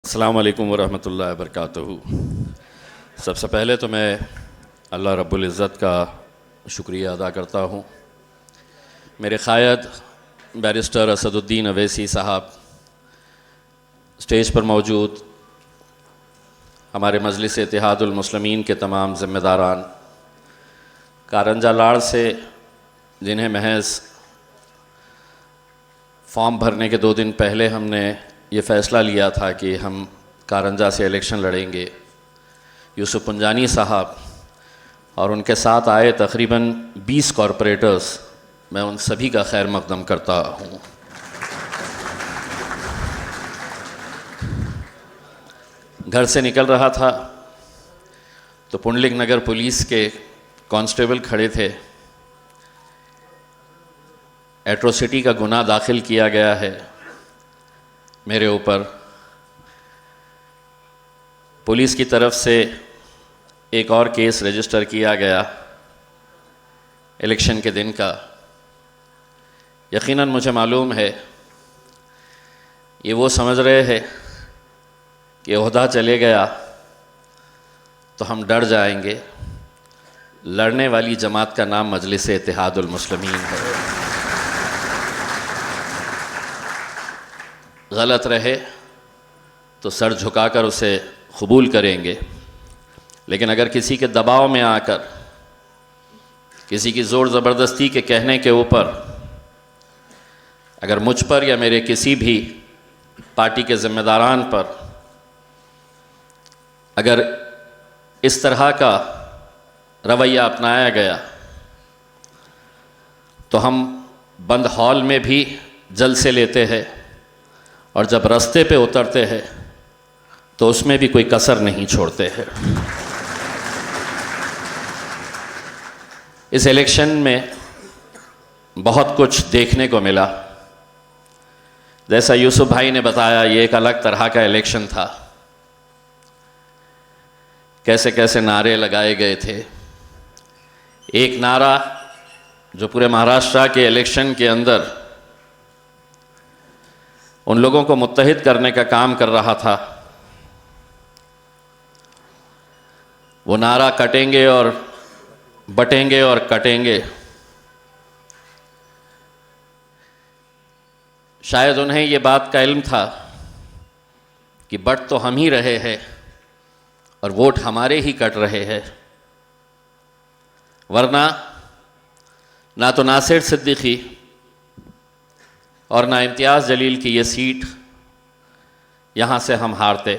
अस्सलाम वालेकुम वरहमतुल्लाहि वबरकातुहू। सबसे पहले तो मैं अल्लाह रब्बुल इज़्ज़त का शुक्रिया अदा करता हूँ। मेरे क़ायद बैरिस्टर असदुद्दीन अवैसी साहब, स्टेज पर मौजूद हमारे मजलिस इत्तेहादुल मुस्लिमीन के तमाम ज़िम्मेदारान, कारंजा लाड़ से जिन्हें महज फॉर्म भरने के 2 दिन पहले हमने ये फ़ैसला लिया था कि हम कारंजा से इलेक्शन लड़ेंगे, यूसुफ पुंजानी साहब और उनके साथ आए तकरीबन 20 कॉरपोरेटर्स, मैं उन सभी का खैर मक़दम करता हूँ। घर से निकल रहा था तो पुंडलिक नगर पुलिस के कांस्टेबल खड़े थे। एट्रोसिटी का गुनाह दाखिल किया गया है मेरे ऊपर। पुलिस की तरफ से एक और केस रजिस्टर किया गया इलेक्शन के दिन का। यकीनन मुझे मालूम है ये वो समझ रहे हैं कि ओहदा चले गया तो हम डर जाएंगे। लड़ने वाली जमात का नाम मजलिस इत्तेहादुल मुस्लिमीन है। गलत रहे तो सर झुकाकर उसे कबूल करेंगे, लेकिन अगर किसी के दबाव में आकर, किसी की ज़ोर ज़बरदस्ती के कहने के ऊपर अगर मुझ पर या मेरे किसी भी पार्टी के ज़िम्मेदारान पर अगर इस तरह का रवैया अपनाया गया तो हम बंद हॉल में भी जल से लेते हैं और जब रास्ते पे उतरते हैं तो उसमें भी कोई कसर नहीं छोड़ते हैं। इस इलेक्शन में बहुत कुछ देखने को मिला। जैसा यूसुफ भाई ने बताया, ये एक अलग तरह का इलेक्शन था। कैसे कैसे नारे लगाए गए थे। एक नारा जो पूरे महाराष्ट्र के इलेक्शन के अंदर उन लोगों को मुत्तहिद करने का काम कर रहा था, वो नारा कटेंगे और बटेंगे और कटेंगे। शायद उन्हें ये बात का इल्म था कि बट तो हम ही रहे हैं और वोट हमारे ही कट रहे हैं, वरना ना तो नासिर सिद्दीकी और ना इम्तियाज़ जलील की ये सीट यहाँ से हम हारते।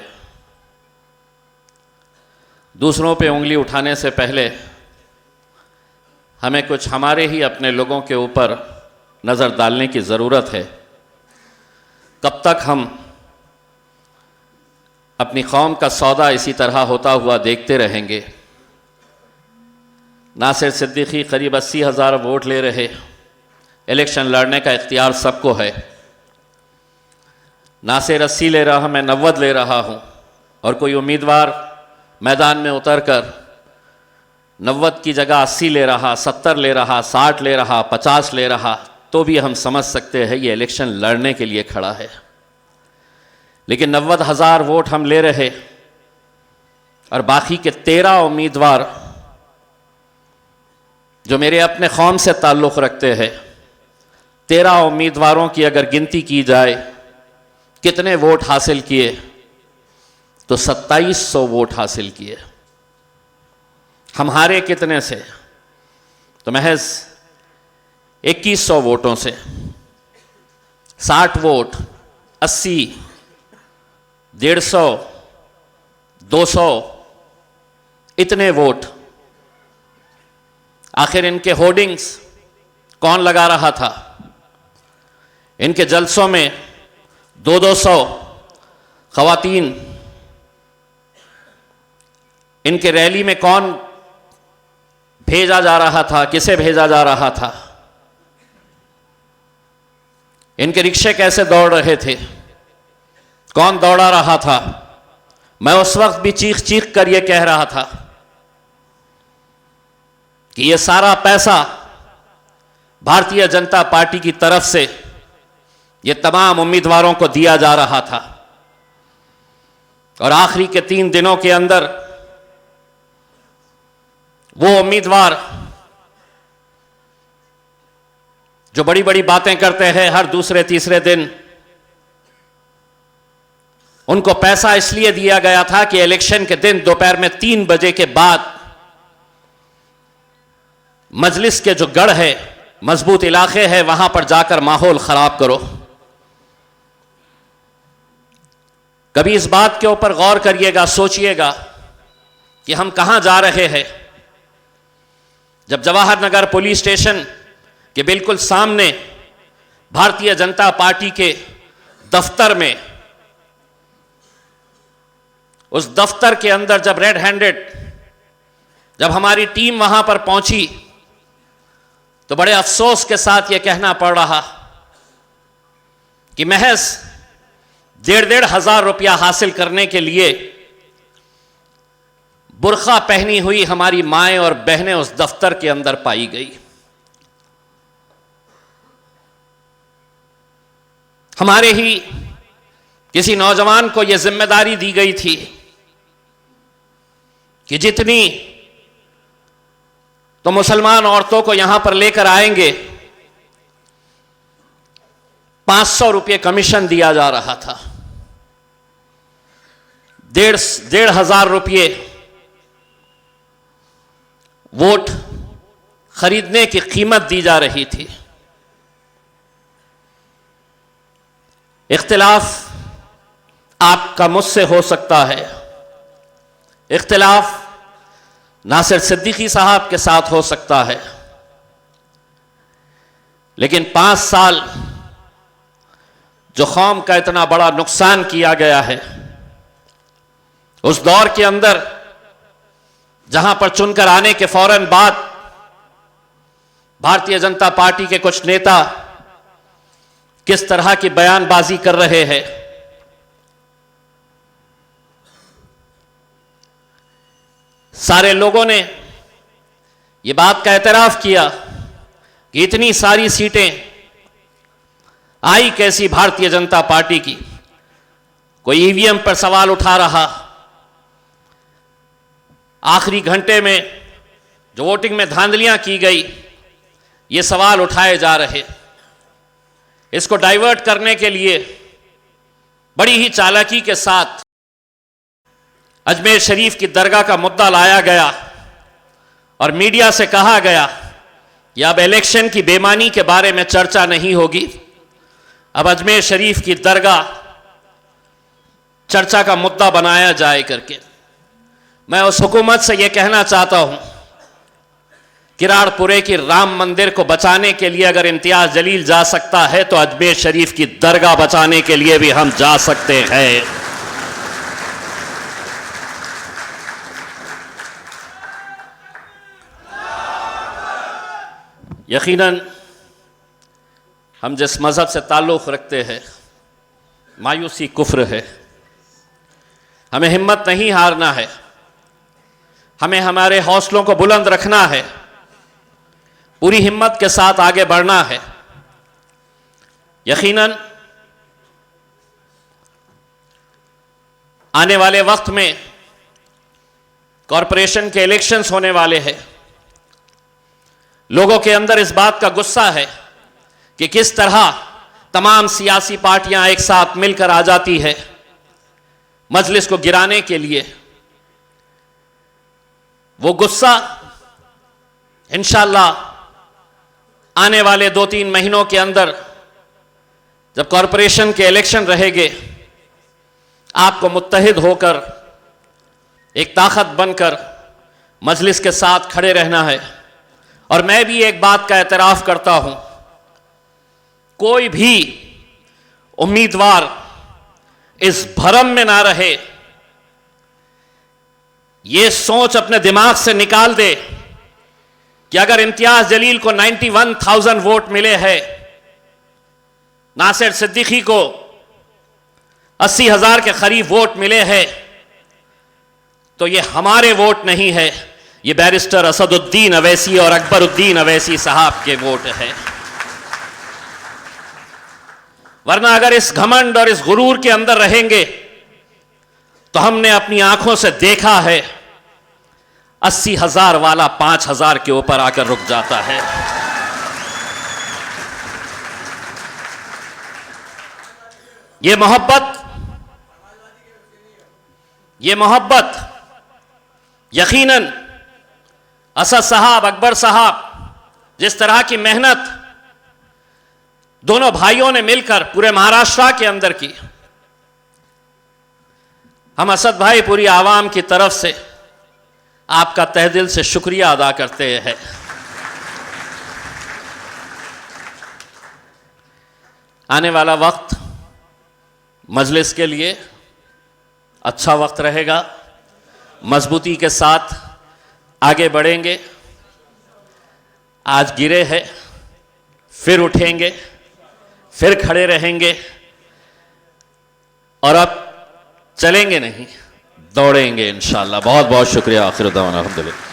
दूसरों पे उंगली उठाने से पहले हमें कुछ हमारे ही अपने लोगों के ऊपर नज़र डालने की ज़रूरत है। कब तक हम अपनी कौम का सौदा इसी तरह होता हुआ देखते रहेंगे। नासिर सिद्दीकी करीब 80,000 वोट ले रहे। इलेक्शन लड़ने का इख्तियार सबको है। नासिर 80 ले रहा, मैं 90 ले रहा हूँ, और कोई उम्मीदवार मैदान में उतरकर 90 की जगह 80 ले रहा, 70 ले रहा, 60 ले रहा, 50 ले रहा, तो भी हम समझ सकते हैं ये इलेक्शन लड़ने के लिए खड़ा है। लेकिन 90,000 वोट हम ले रहे और बाकी के 13 उम्मीदवार जो मेरे अपने कौम से ताल्लुक़ रखते हैं, 13 उम्मीदवारों की अगर गिनती की जाए कितने वोट हासिल किए तो 2700 वोट हासिल किए। हम हारे कितने से? तो महज 2100 वोटों से। 60 वोट, 80, 150, 200, इतने वोट। आखिर इनके होर्डिंग्स कौन लगा रहा था? इनके जलसों में 200 ख़वातीन, इनके रैली में कौन भेजा जा रहा था, किसे भेजा जा रहा था? इनके रिक्शे कैसे दौड़ रहे थे, कौन दौड़ा रहा था? मैं उस वक्त भी चीख चीख कर यह कह रहा था कि यह सारा पैसा भारतीय जनता पार्टी की तरफ से ये तमाम उम्मीदवारों को दिया जा रहा था। और आखिरी के 3 दिनों के अंदर वो उम्मीदवार जो बड़ी बड़ी बातें करते हैं हर दूसरे तीसरे दिन, उनको पैसा इसलिए दिया गया था कि इलेक्शन के दिन दोपहर में 3 बजे के बाद मजलिस के जो गढ़ है, मजबूत इलाके हैं, वहां पर जाकर माहौल खराब करो। कभी इस बात के ऊपर गौर करिएगा, सोचिएगा कि हम कहां जा रहे हैं। जब जवाहर नगर पुलिस स्टेशन के बिल्कुल सामने भारतीय जनता पार्टी के दफ्तर में, उस दफ्तर के अंदर जब रेड हैंडेड जब हमारी टीम वहां पर पहुंची, तो बड़े अफसोस के साथ यह कहना पड़ रहा कि महज 1,500 रुपया हासिल करने के लिए बुर्खा पहनी हुई हमारी माएं और बहनें उस दफ्तर के अंदर पाई गई। हमारे ही किसी नौजवान को यह जिम्मेदारी दी गई थी कि जितनी तो मुसलमान औरतों को यहां पर लेकर आएंगे, 500 रुपये कमीशन दिया जा रहा था। 1,500 रुपये वोट खरीदने की कीमत दी जा रही थी। इख्तिलाफ आपका मुझसे हो सकता है, इख्तिलाफ नासिर सिद्दीकी साहब के साथ हो सकता है, लेकिन 5 साल जो कौम का इतना बड़ा नुकसान किया गया है, उस दौर के अंदर जहां पर चुनकर आने के फौरन बाद भारतीय जनता पार्टी के कुछ नेता किस तरह की बयानबाजी कर रहे हैं। सारे लोगों ने यह बात का एतराफ किया कि इतनी सारी सीटें आई कैसी भारतीय जनता पार्टी की। कोई ईवीएम पर सवाल उठा रहा, आखिरी घंटे में जो वोटिंग में धांधलियां की गई, ये सवाल उठाए जा रहे। इसको डाइवर्ट करने के लिए बड़ी ही चालाकी के साथ अजमेर शरीफ की दरगाह का मुद्दा लाया गया और मीडिया से कहा गया कि अब इलेक्शन की बेईमानी के बारे में चर्चा नहीं होगी, अब अजमेर शरीफ की दरगाह चर्चा का मुद्दा बनाया जाए करके। मैं उस हुकूमत से यह कहना चाहता हूं, किराड़पुरे की राम मंदिर को बचाने के लिए अगर इम्तियाज जलील जा सकता है, तो अजमेर शरीफ की दरगाह बचाने के लिए भी हम जा सकते हैं। यकीनन हम जिस मजहब से ताल्लुक़ रखते हैं, मायूसी कुफ्र है। हमें हिम्मत नहीं हारना है, हमें हमारे हौसलों को बुलंद रखना है, पूरी हिम्मत के साथ आगे बढ़ना है। यकीनन आने वाले वक्त में कॉरपोरेशन के इलेक्शंस होने वाले हैं। लोगों के अंदर इस बात का गुस्सा है कि किस तरह तमाम सियासी पार्टियां एक साथ मिलकर आ जाती है मजलिस को गिराने के लिए। वो गुस्सा इंशाअल्लाह आने वाले 2-3 महीनों के अंदर जब कॉरपोरेशन के इलेक्शन रहेंगे, आपको मुत्तहिद होकर एक ताकत बनकर मजलिस के साथ खड़े रहना है। और मैं भी एक बात का एतराफ़ करता हूं, कोई भी उम्मीदवार इस भरम में ना रहे, ये सोच अपने दिमाग से निकाल दे कि अगर इम्तियाज जलील को 91,000 वोट मिले हैं, नासिर सिद्दीकी को 80,000 के करीब वोट मिले हैं, तो ये हमारे वोट नहीं है, ये बैरिस्टर असदुद्दीन अवैसी और अकबरुद्दीन अवैसी साहब के वोट है। वरना अगर इस घमंड और इस गुरूर के अंदर रहेंगे तो हमने अपनी आंखों से देखा है 80,000 वाला 5,000 के ऊपर आकर रुक जाता है। ये मोहब्बत यकीनन असद साहब, अकबर साहब, जिस तरह की मेहनत दोनों भाइयों ने मिलकर पूरे महाराष्ट्र के अंदर की, हम असद भाई पूरी आवाम की तरफ से आपका तहे दिल से शुक्रिया अदा करते हैं। आने वाला वक्त मजलिस के लिए अच्छा वक्त रहेगा, मजबूती के साथ आगे बढ़ेंगे। आज गिरे हैं, फिर उठेंगे, फिर खड़े रहेंगे और अब चलेंगे नहीं, दौड़ेंगे इंशाअल्लाह। बहुत बहुत शुक्रिया। आखिर दावाना अल्हम्दुलिल्लाह।